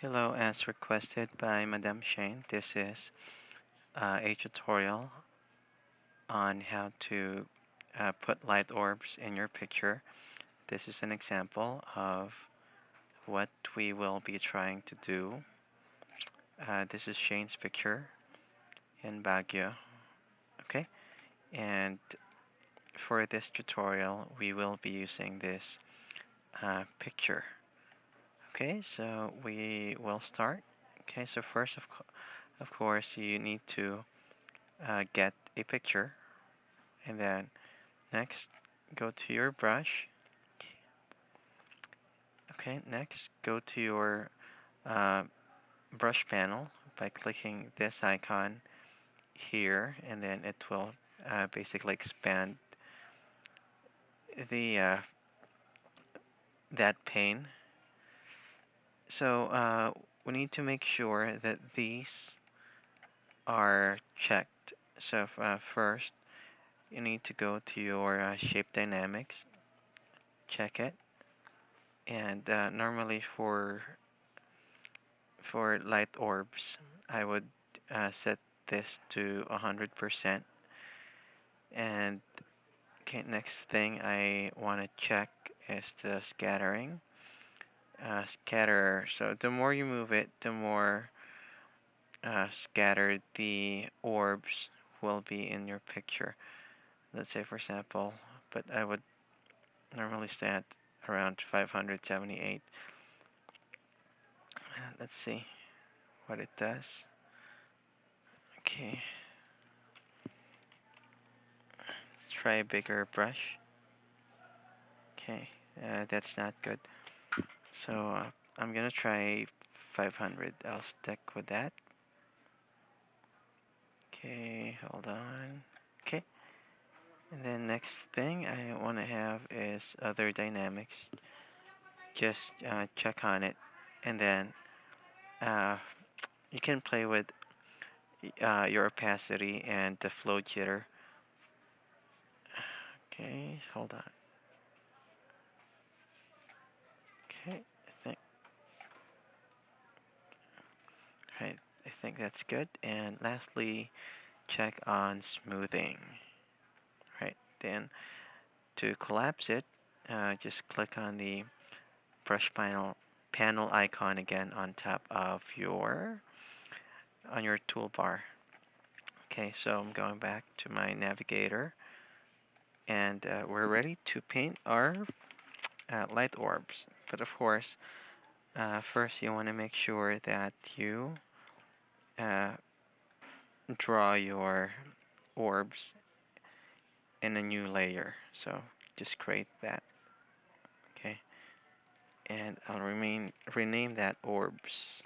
Hello, as requested by Madam Shane, this is a tutorial on how to put light orbs in your picture. This is an example of what we will be trying to do. This is Shane's picture in Baguio, okay? And for this tutorial, we will be using this picture. Okay, so we will start. Okay, so first, of course, you need to get a picture, and then next, go to your brush. Okay, next, go to your uh, brush panel by clicking this icon here, and then it will basically expand the that pane. So we need to make sure that these are checked. So first, you need to go to your shape dynamics, check it, and normally for light orbs, I would set this to 100%. And okay, next thing I want to check is the scattering. Scatter. So the more you move it, the more scattered the orbs will be in your picture. Let's say, for example, but I would normally stay at around 578. Let's see what it does. Okay, let's try a bigger brush. Okay, that's not good. So I'm gonna try 500. I'll stick with that. Okay, hold on. Okay, and then next thing I want to have is other dynamics. Just check on it, and then uh, you can play with your opacity and the flow jitter. Okay, hold on. Okay, right, I think that's good. And lastly, check on smoothing. Right, then to collapse it, just click on the brush panel icon again on top of your on your toolbar. Okay, so I'm going back to my navigator, and we're ready to paint our light orbs. But of course, first you want to make sure that you uh, draw your orbs in a new layer. So just create that. Okay, and I'll rename that orbs.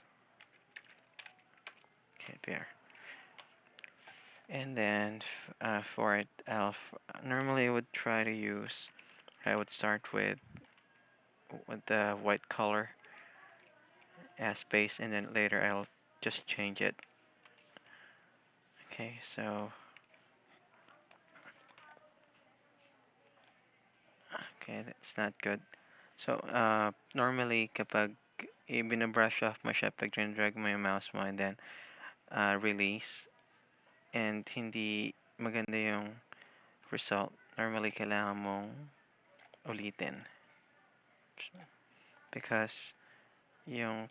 Okay, there. And then for it, normally I would try to use. I would start with the white color as base, and then later I'll just change it. Okay, so okay, that's not good. So normally kapag binabrush off mo siya, pag drag mo yung mouse mo and then release, and hindi maganda yung result, normally kailangan mong ulitin. Because yung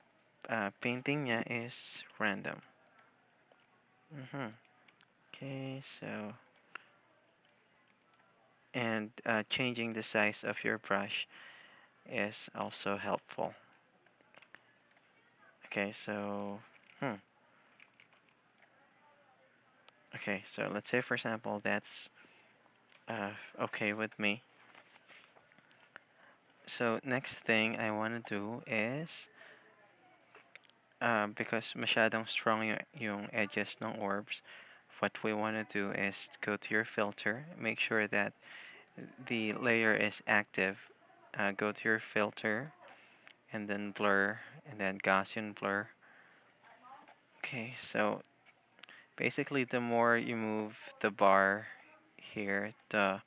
painting niya is random. Okay, so and changing the size of your brush is also helpful. Okay, so okay, so let's say for example that's okay with me. So next thing I want to do is because masyadong strong yung edges ng orbs, what we want to do is go to your filter, make sure that the layer is active. Go to your filter and then blur and then Gaussian blur. Okay, so basically the more you move the bar here, the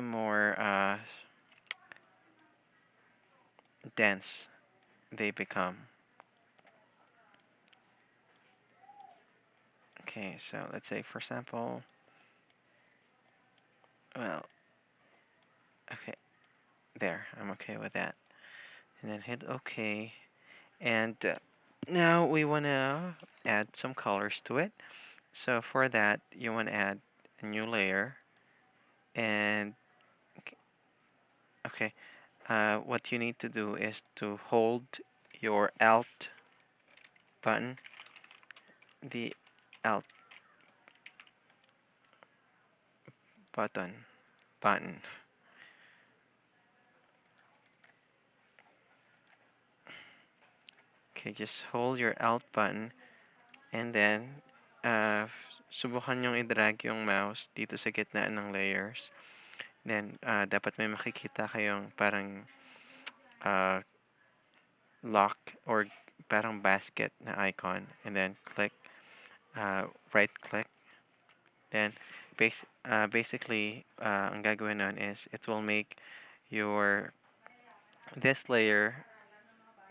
more dense they become. Okay, so let's say for example, well, okay, there, I'm okay with that. And then hit OK. And now we want to add some colors to it. So for that, you want to add a new layer. And okay, what you need to do is to hold your Alt button, the Alt button. Okay, just hold your Alt button and then subukan yung i-drag yung mouse dito sa gitna ng layers. Then dapat may makikita kayong parang uh, lock or parang basket na icon, and then click, right click. Then basically ang gagawin nun is it will make your this layer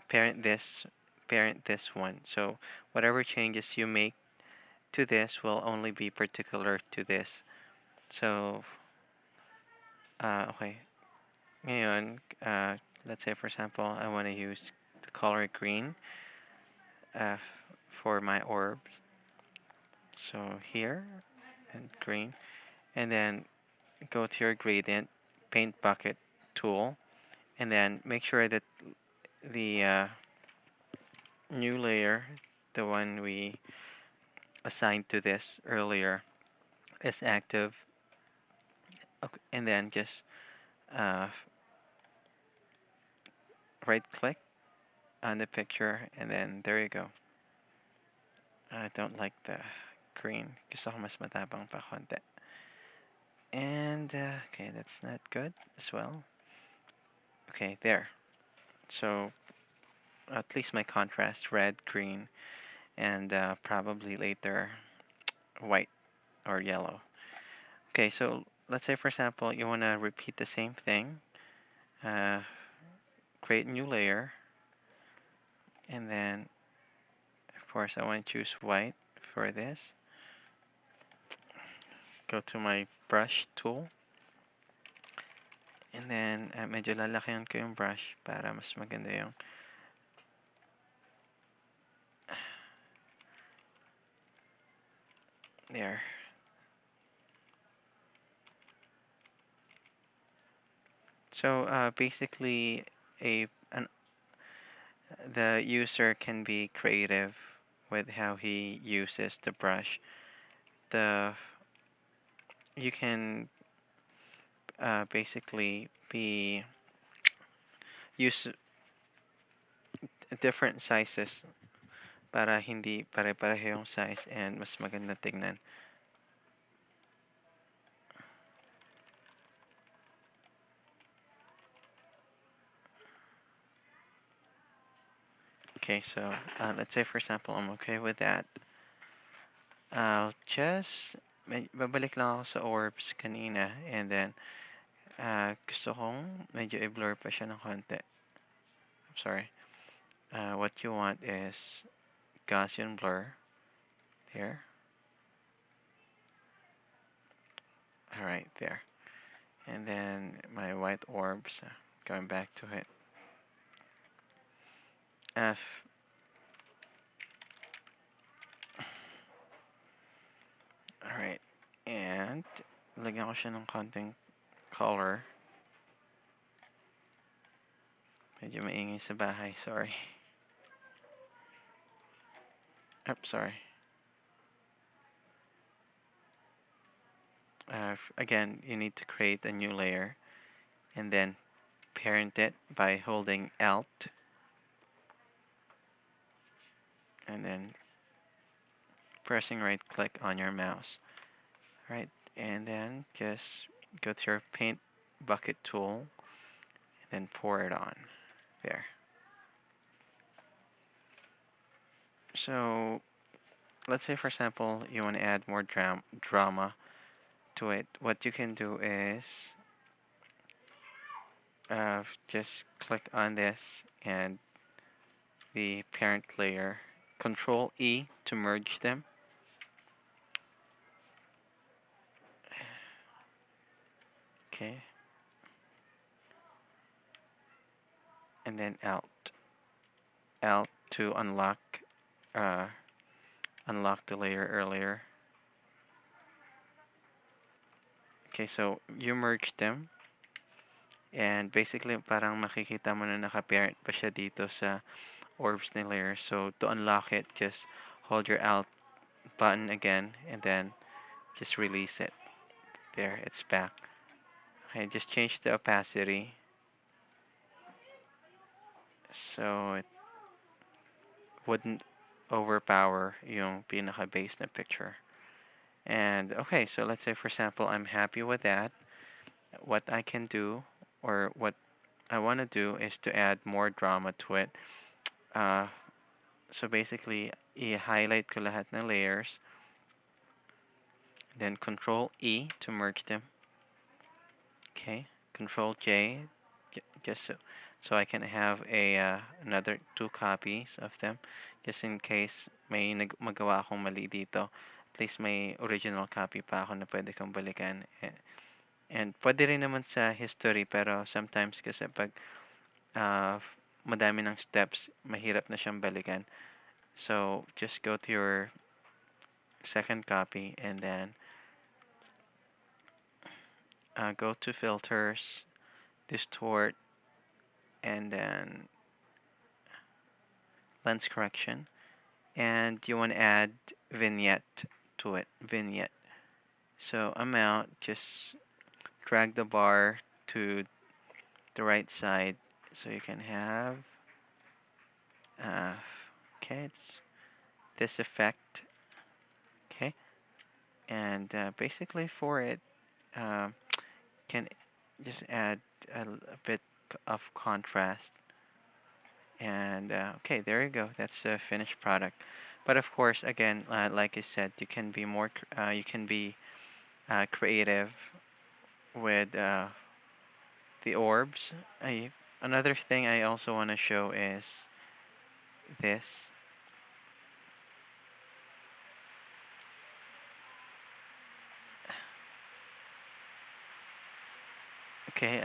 parent this one. So whatever changes you make to this will only be particular to this. So okay, ngayon let's say for example I want to use the color green uh, for my orbs. So here and green, and then go to your gradient paint bucket tool, and then make sure that the new layer, the one we assigned to this earlier, is active. Okay, and then just uh, right click on the picture, and then there you go. I don't like the green. Gusto ko mas matapang pa konti. And okay, that's not good as well. Okay, there. So at least my contrast red, green, and probably later white or yellow. Okay, so let's say for example you want to repeat the same thing. Uh, create a new layer, and then of course I want to choose white for this. Go to my brush tool, and then medyo lalakihan ko yung brush para mas maganda yung there. So basically, the user can be creative with how he uses the brush. The you can basically be use different sizes para hindi pare-pareho yung size and mas maganda tignan. Okay, so let's say for example, I'm okay with that. I'll just babalik lang ako sa orbs kanina, and then gusto kong medyo i-blur pa siya ng konti. I'm sorry. What you want is Gaussian blur here. Alright, there. And then my white orbs, going back to it. F. Alright. And lagyan ko siya ng konting color. Medyo maingay sa bahay, sorry. Sorry. Again, you need to create a new layer and then parent it by holding Alt and then pressing right click on your mouse. Right, and then just go to your paint bucket tool and then pour it on there. So let's say for example you want to add more drama to it. What you can do is just click on this and the parent layer. Control E to merge them. Okay. And then Alt to uh, unlock the layer earlier. Okay, so you merge them. And basically, parang makikita mo na naka-parent pa siya dito sa orbs ni layer. So to unlock it, just hold your Alt button again, and then just release it. There, it's back. Okay, just change the opacity so it wouldn't overpower yung pinaka-base na picture. And okay, so let's say for example, I'm happy with that. What I can do, or what I want to do, is to add more drama to it. Uh, so basically, i-highlight ko lahat ng layers, then Control E to merge them. Okay, Control J, just so I can have another 2 copies of them, just in case may magawa akong mali dito. At least may original copy pa ako na pwede kong balikan. And pwede rin naman sa history, pero sometimes kasi pag uh, madami ng steps, mahirap na siyang balikan. So just go to your second copy and then go to filters, distort, and then lens correction. And you want to add vignette to it. Vignette. So amount, just drag the bar to the right side so you can have uh, okay, it's this effect. Okay, and basically for it, um, can just add a bit of contrast. And okay, there you go. That's a finished product. But of course, again, like I said, you can be you can be creative with the orbs. Another thing I also want to show is this. Okay,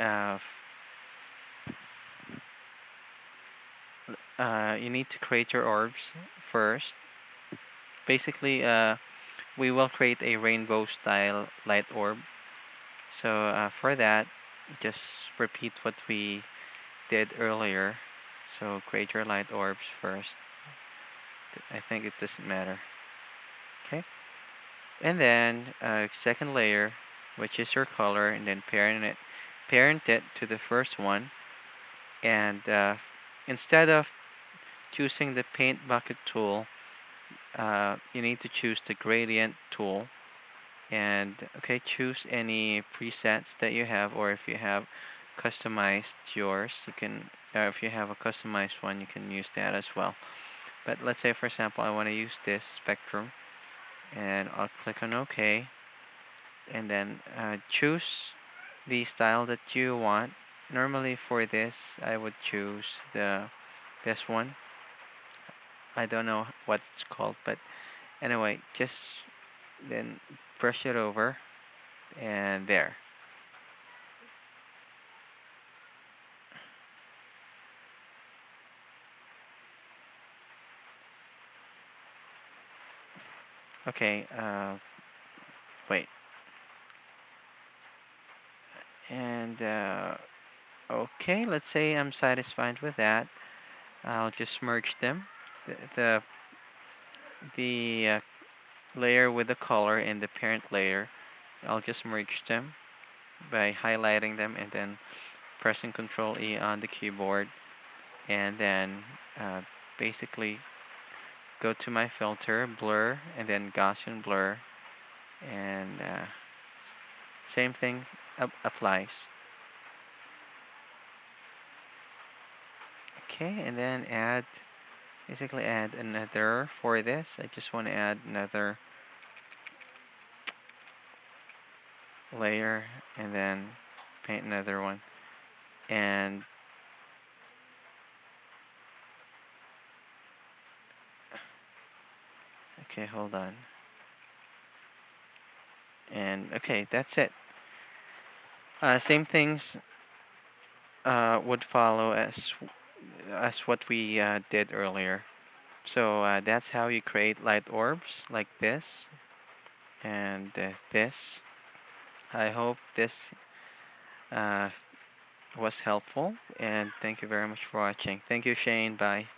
you need to create your orbs first. Basically, we will create a rainbow style light orb. So for that, just repeat what we did earlier. So create your light orbs first. I think it doesn't matter. Okay. And then second layer, which is your color, and then parent it to the first one. And instead of choosing the paint bucket tool, you need to choose the gradient tool. And okay, choose any presets that you have, or if you have customized yours, you can. If you have a customized one, you can use that as well. But let's say, for example, I want to use this spectrum, and I'll click on OK, and then choose the style that you want. Normally for this, I would choose this one. I don't know what it's called, but anyway, just then brush it over, and there. Okay, wait. And okay, let's say I'm satisfied with that. I'll just merge them. The, the layer with the color and the parent layer, I'll just merge them by highlighting them and then pressing Control E on the keyboard. And then basically go to my filter, blur, and then Gaussian blur. And same thing applies. Okay, and then basically add another for this. I just want to add another layer and then paint another one. And Okay, hold on. And okay, that's it. Same things would follow as what we did earlier. So that's how you create light orbs like this and this. I hope this uh, was helpful, and thank you very much for watching. Thank you, Shane. Bye.